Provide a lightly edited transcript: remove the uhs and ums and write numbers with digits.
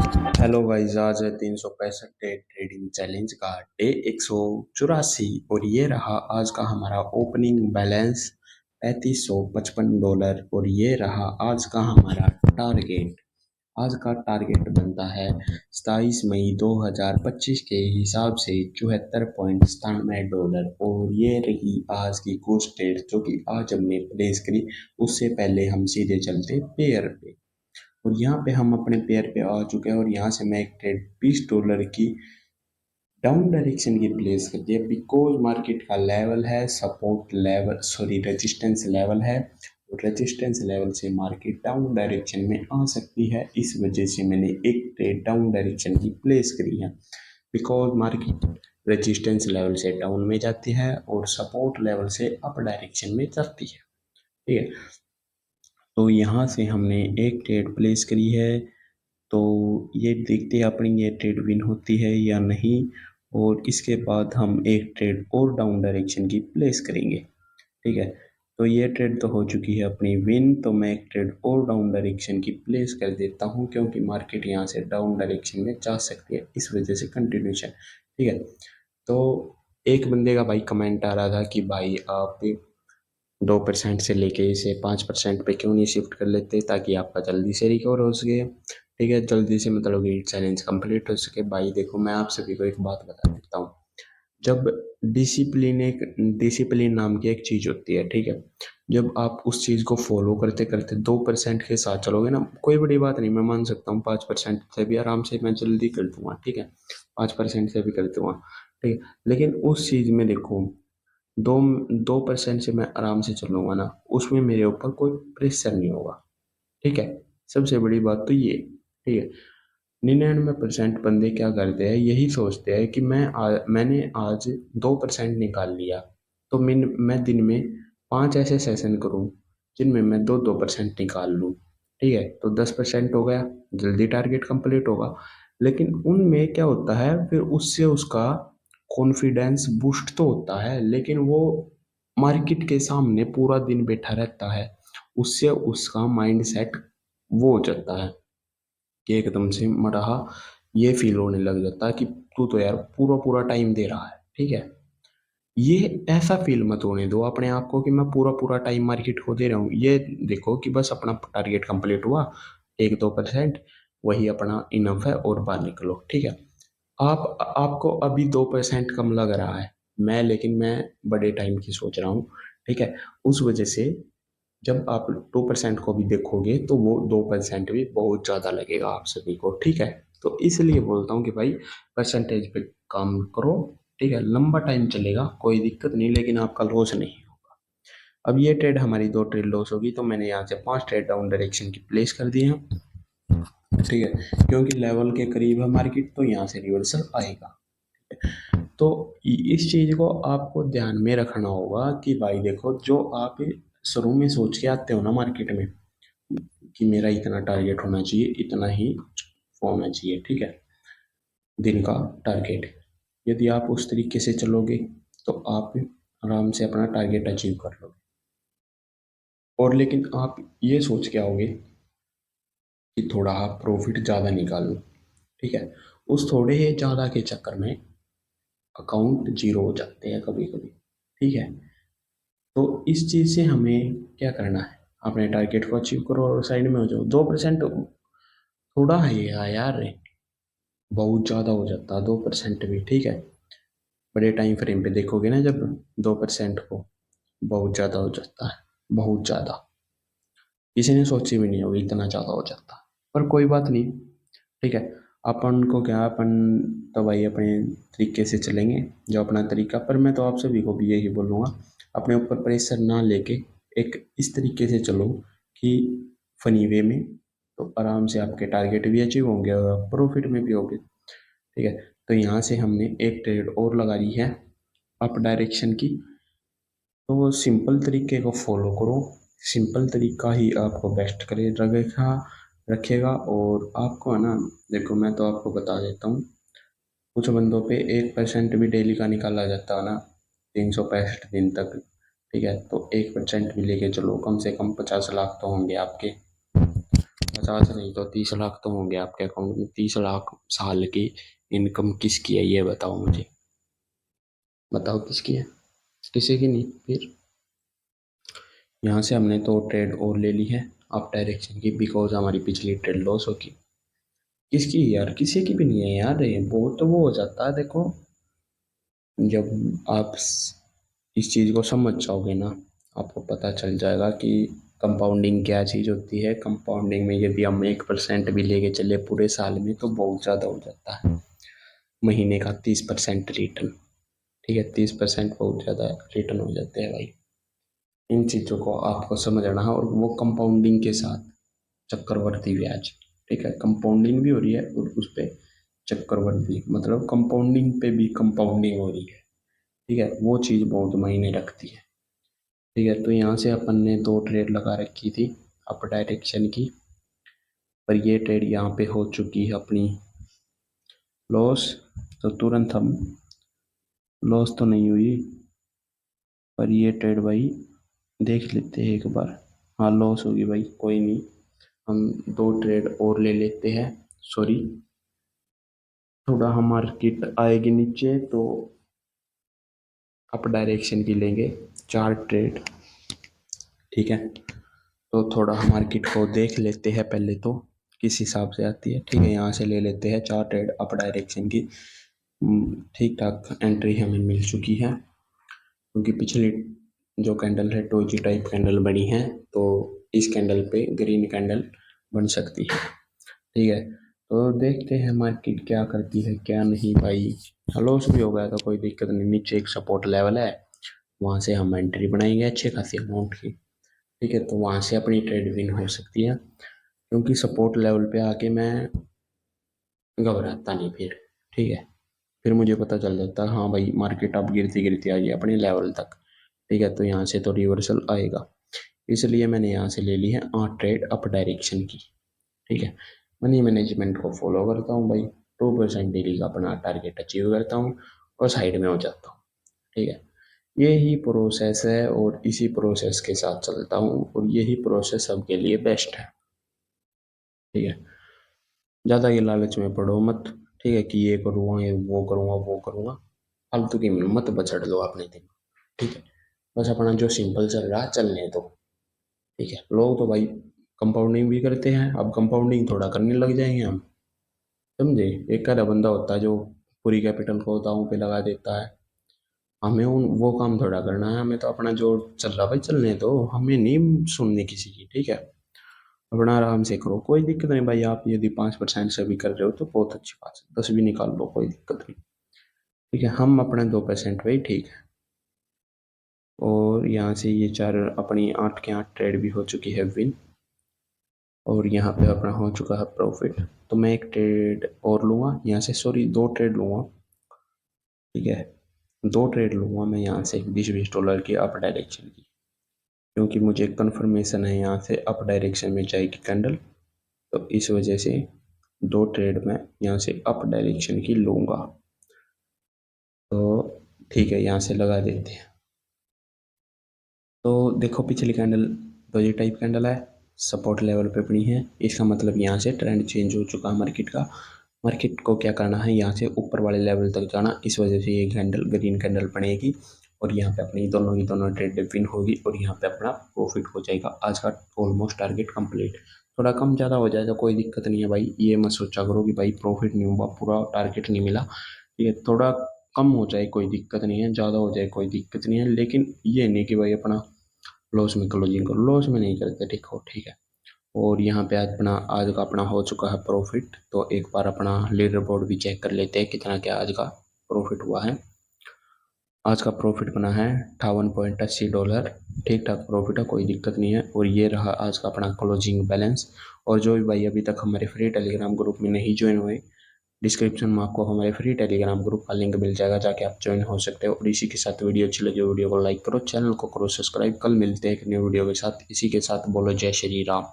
Hello guys, आज है 365 day trading challenge का डे 184 और ये रहा आज का हमारा ओपनिंग बैलेंस $3555 और ये रहा आज का हमारा टारगेट। आज का टारगेट बनता है 27 मई 2025 के हिसाब से $74.97 और ये रही आज की कुछ ट्रेड जो कि आज हमने प्लेस करी। उससे पहले हम सीधे चलते पेयर पे और यहाँ पे हम अपने पेयर पे आ चुके हैं और यहाँ से मैं एक ट्रेड $20 की डाउन डायरेक्शन की प्लेस कर दिया बिकॉज मार्केट का लेवल है support level, sorry resistance level है और रेजिस्टेंस लेवल से मार्केट डाउन डायरेक्शन में आ सकती है। इस वजह से मैंने एक ट्रेड डाउन डायरेक्शन की प्लेस करी है बिकॉज मार्केट रेजिस्टेंस लेवल से डाउन में जाती है और सपोर्ट लेवल से अप डायरेक्शन में जाती है। ठीक है, तो यहाँ से हमने एक ट्रेड प्लेस करी है। तो ये देखते हैं अपनी ये ट्रेड विन होती है या नहीं और इसके बाद हम एक ट्रेड और डाउन डायरेक्शन की प्लेस करेंगे। ठीक है, तो ये ट्रेड तो हो चुकी है अपनी विन, तो मैं एक ट्रेड और डाउन डायरेक्शन की प्लेस कर देता हूँ क्योंकि मार्केट यहाँ से डाउन डायरेक्शन में जा सकती है, इस वजह से कंटिन्यूशन। ठीक है, तो एक बंदे का भाई कमेंट आ रहा था कि भाई आप 2% से लेके इसे 5% पे क्यों नहीं शिफ्ट कर लेते ताकि आपका जल्दी से रिकवर हो सके। ठीक है, जल्दी से मतलब कि चैलेंज कंप्लीट हो सके। भाई देखो, मैं आप सभी को एक बात बता देता हूँ। जब डिसिप्लिन नाम की एक चीज़ होती है, ठीक है, जब आप उस चीज़ को फॉलो करते करते 2% के साथ चलोगे ना, कोई बड़ी बात नहीं, मैं मान सकता हूँ 5% से भी आराम से मैं जल्दी कर दूंगा। ठीक है, 5% से भी कर दूंगा। ठीक है, लेकिन उस चीज़ में देखो, 2% से मैं आराम से चलूंगा ना, उसमें मेरे ऊपर कोई प्रेशर नहीं होगा। ठीक है, सबसे बड़ी बात तो ये। ठीक है, 99% बंदे क्या करते हैं, यही सोचते हैं कि मैंने आज 2% निकाल लिया तो मैं दिन में 5 ऐसे सेशन करूं जिनमें मैं 2% निकाल लूं। ठीक है, तो 10% हो गया, जल्दी टारगेट कंप्लीट होगा। लेकिन उनमें क्या होता है, फिर उससे उसका कॉन्फिडेंस बूस्ट तो होता है लेकिन वो मार्केट के सामने पूरा दिन बैठा रहता है, उससे उसका माइंड सेट वो हो जाता है कि एकदम से मरहा ये फील होने लग जाता है कि तू तो यार पूरा पूरा टाइम दे रहा है। ठीक है, ये ऐसा फील मत होने दो अपने आप को कि मैं पूरा पूरा टाइम मार्केट को दे रहा हूँ। ये देखो कि बस अपना टारगेट कंप्लीट हुआ, 1-2% वही अपना इनफ है और बाहर निकलो। ठीक है, आपको अभी 2% कम लग रहा है, लेकिन मैं बड़े टाइम की सोच रहा हूँ। ठीक है, उस वजह से जब आप 2% को भी देखोगे तो वो 2% भी बहुत ज़्यादा लगेगा आप सभी को। ठीक है, तो इसलिए बोलता हूँ कि भाई परसेंटेज पे काम करो। ठीक है, लंबा टाइम चलेगा कोई दिक्कत नहीं, लेकिन आपका लॉस नहीं होगा। अब ये ट्रेड हमारी 2 ट्रेड लॉस होगी तो मैंने यहाँ से 5 ट्रेड डाउन डायरेक्शन की प्लेस कर दी है। ठीक है, क्योंकि लेवल के करीब है मार्केट तो यहाँ से रिवर्सल आएगा। तो इस चीज को आपको ध्यान में रखना होगा कि भाई देखो, जो आप शुरू में सोच के आते हो ना मार्केट में कि मेरा इतना टारगेट होना चाहिए, इतना ही होना चाहिए। ठीक है, दिन का टारगेट, यदि आप उस तरीके से चलोगे तो आप आराम से अपना टारगेट अचीव कर लोगे। और लेकिन आप ये सोच के आओगे कि थोड़ा आप प्रॉफिट ज़्यादा निकाल लो। ठीक है, उस थोड़े ही ज़्यादा के चक्कर में अकाउंट जीरो हो जाते हैं कभी कभी। ठीक है, तो इस चीज़ से हमें क्या करना है, अपने टारगेट को अचीव करो और साइड में हो जाओ। 2% थोड़ा है यार, बहुत ज़्यादा हो जाता है 2% भी। ठीक है, बड़े टाइम फ्रेम पे देखोगे ना, जब 2% को बहुत ज़्यादा हो जाता है, बहुत ज़्यादा, किसी ने सोची भी नहीं होगी इतना ज़्यादा हो जाता है। पर कोई बात नहीं। ठीक है, अपन को क्या, अपन तो भाई अपने तरीके से चलेंगे, जो अपना तरीका। पर मैं तो आप सभी को भी यही बोलूँगा, अपने ऊपर प्रेशर ना लेके एक इस तरीके से चलो कि फनी वे में, तो आराम से आपके टारगेट भी अचीव होंगे और प्रॉफिट में भी होंगे। ठीक है, तो यहाँ से हमने एक ट्रेड और लगा ली है अप डायरेक्शन की। तो सिंपल तरीके को फॉलो करो, सिंपल तरीका ही आपको बेस्ट करे रखेगा रखेगा और आपको है ना, देखो मैं तो आपको बता देता हूँ, कुछ बंदों पे 1% भी डेली का निकाला जाता है ना, 365 दिन तक। ठीक है, तो 1% भी लेके चलो, कम से कम 50 लाख तो होंगे आपके। 50 नहीं तो 30 लाख तो होंगे आपके अकाउंट में। 30 लाख साल की इनकम किसकी है ये बताओ मुझे, बताओ किसकी है? किसी की नहीं। फिर यहाँ से हमने तो ट्रेड और ले ली है अप डायरेक्शन की, बिकॉज हमारी पिछली ट्रेड लॉस होगी। किसकी यार? किसी की भी नहीं है यार, ये बहुत तो वो हो जाता है। देखो जब आप इस चीज़ को समझ जाओगे ना, आपको पता चल जाएगा कि कंपाउंडिंग क्या चीज़ होती है। कंपाउंडिंग में यदि हम 1% भी लेके चले पूरे साल में तो बहुत ज़्यादा हो जाता है। महीने का 30% रिटर्न, ठीक है, 30% बहुत ज़्यादा रिटर्न हो जाते हैं भाई। इन चीज़ों को आपको समझना है, और वो कंपाउंडिंग के साथ चक्रवर्ती ब्याज, ठीक है, कंपाउंडिंग भी हो रही है और उस पर चक्रवर्ती, मतलब कंपाउंडिंग पे भी कंपाउंडिंग हो रही है, ठीक है, वो चीज़ बहुत मायने रखती है। ठीक है, तो यहाँ से अपन ने 2 ट्रेड लगा रखी थी अप डायरेक्शन की, पर ये ट्रेड यहाँ पे हो चुकी है अपनी लॉस। तो तुरंत हम, लॉस तो नहीं हुई, पर ये ट्रेड भाई देख लेते हैं एक बार। हाँ लॉस होगी भाई, कोई नहीं, हम 2 ट्रेड और ले लेते हैं। सॉरी, थोड़ा हम मार्केट आएगी नीचे तो अप डायरेक्शन की लेंगे 4 ट्रेड, ठीक है। तो थोड़ा हम मार्केट को देख लेते हैं पहले तो किस हिसाब से आती है, ठीक है। यहाँ से ले लेते हैं 4 ट्रेड अप डायरेक्शन की। ठीक ठाक एंट्री हमें मिल चुकी है, क्योंकि पिछली जो कैंडल है डोजी टाइप कैंडल बनी है, तो इस कैंडल पे ग्रीन कैंडल बन सकती है, ठीक है। तो देखते हैं मार्केट क्या करती है क्या नहीं भाई। लॉस भी हो गया तो कोई दिक्कत नहीं, नीचे एक सपोर्ट लेवल है, वहाँ से हम एंट्री बनाएंगे अच्छे खासी अमाउंट की, ठीक है। तो वहाँ से अपनी ट्रेड विन हो सकती है, क्योंकि सपोर्ट लेवल पे आके मैं घबराता नहीं फिर, ठीक है। फिर मुझे पता चल जाता है हाँ भाई मार्केट अब गिरती गिरती आ गई अपने लेवल तक, ठीक है। तो यहाँ से तो रिवर्सल आएगा, इसलिए मैंने यहाँ से ले ली है 8 ट्रेड अप डायरेक्शन की, ठीक है। मनी मैनेजमेंट को फॉलो करता हूँ भाई, 2% डेली का अपना टारगेट अचीव करता हूँ और साइड में हो जाता हूँ, ठीक है। यही प्रोसेस है और इसी प्रोसेस के साथ चलता हूँ, और यही प्रोसेस सबके लिए बेस्ट है, ठीक है। ज़्यादा ये लालच में पड़ो मत, ठीक है, कि ये करूँगा ये वो करूँगा वो करूँगा, फालतू की मत बछड़ लो अपने दिन, ठीक है। बस अपना जो सिंपल चल रहा है चलने दो, ठीक है। लोग तो भाई कंपाउंडिंग भी करते हैं, अब कंपाउंडिंग थोड़ा करने लग जाएंगे हम, समझे। एक आधा बंदा होता है जो पूरी कैपिटल को दांव पे लगा देता है, हमें उन वो काम थोड़ा करना है, हमें तो अपना जो चल रहा भाई चलने दो, हमें नहीं सुननी किसी की, ठीक है। अपना आराम से करो, कोई दिक्कत नहीं भाई। आप यदि 5% से भी कर रहे हो तो बहुत अच्छी बात है, 10 भी निकाल लो, कोई दिक्कत नहीं, ठीक है। हम अपने 2% भाई, ठीक है। और यहाँ से ये 4 अपनी 8 के 8 ट्रेड भी हो चुकी है विन, और यहाँ पे अपना हो चुका है प्रॉफिट। तो मैं एक ट्रेड और लूँगा यहाँ से, सॉरी 2 ट्रेड लूँगा, ठीक है। 2 ट्रेड लूँगा मैं यहाँ से 20-20 डॉलर की अप डायरेक्शन की, क्योंकि मुझे कंफर्मेशन है यहाँ से अप डायरेक्शन में जाएगी कैंडल, तो इस वजह से 2 ट्रेड मैं यहाँ से अप डायरेक्शन की लूँगा। तो ठीक है, यहाँ से लगा देते हैं। तो देखो पिछली कैंडल डोजी टाइप कैंडल है, सपोर्ट लेवल पे बनी है, इसका मतलब यहाँ से ट्रेंड चेंज हो चुका है मार्केट का। मार्केट को क्या करना है, यहाँ से ऊपर वाले लेवल तक जाना, इस वजह से ये कैंडल ग्रीन कैंडल बनेगी, और यहाँ पे अपनी दोनों की दोनों ट्रेड विन होगी, और यहाँ पे अपना प्रॉफिट हो जाएगा। आज का ऑलमोस्ट टारगेट कंप्लीट, थोड़ा कम ज़्यादा हो जाएगा कोई दिक्कत नहीं है भाई, ये मत सोचा करो कि भाई प्रॉफिट नहीं हुआ, पूरा टारगेट नहीं मिला, ये थोड़ा कम हो जाए कोई दिक्कत नहीं है, ज़्यादा हो जाए कोई दिक्कत नहीं है, लेकिन ये नहीं कि भाई अपना लॉस में क्लोजिंग करो, लॉस में नहीं करते, ठीक हो, ठीक है। और यहाँ पे आज का अपना हो चुका है प्रॉफिट, तो एक बार अपना लीडर बोर्ड भी चेक कर लेते हैं कितना क्या आज का प्रॉफिट हुआ है। आज का प्रॉफिट बना है $58.80, ठीक ठाक प्रॉफिट है, कोई दिक्कत नहीं है। और ये रहा आज का अपना क्लोजिंग बैलेंस। और जो भी भाई अभी तक हमारे फ्री टेलीग्राम ग्रुप में नहीं ज्वाइन हुए, डिस्क्रिप्शन में आपको हमारे फ्री टेलीग्राम ग्रुप का लिंक मिल जाएगा, जाके आप ज्वाइन हो सकते हो। और इसी के साथ वीडियो अच्छी लगी वीडियो को लाइक करो, चैनल को करो सब्सक्राइब। कल मिलते हैं एक न्यू वीडियो के साथ, इसी के साथ बोलो जय श्री राम।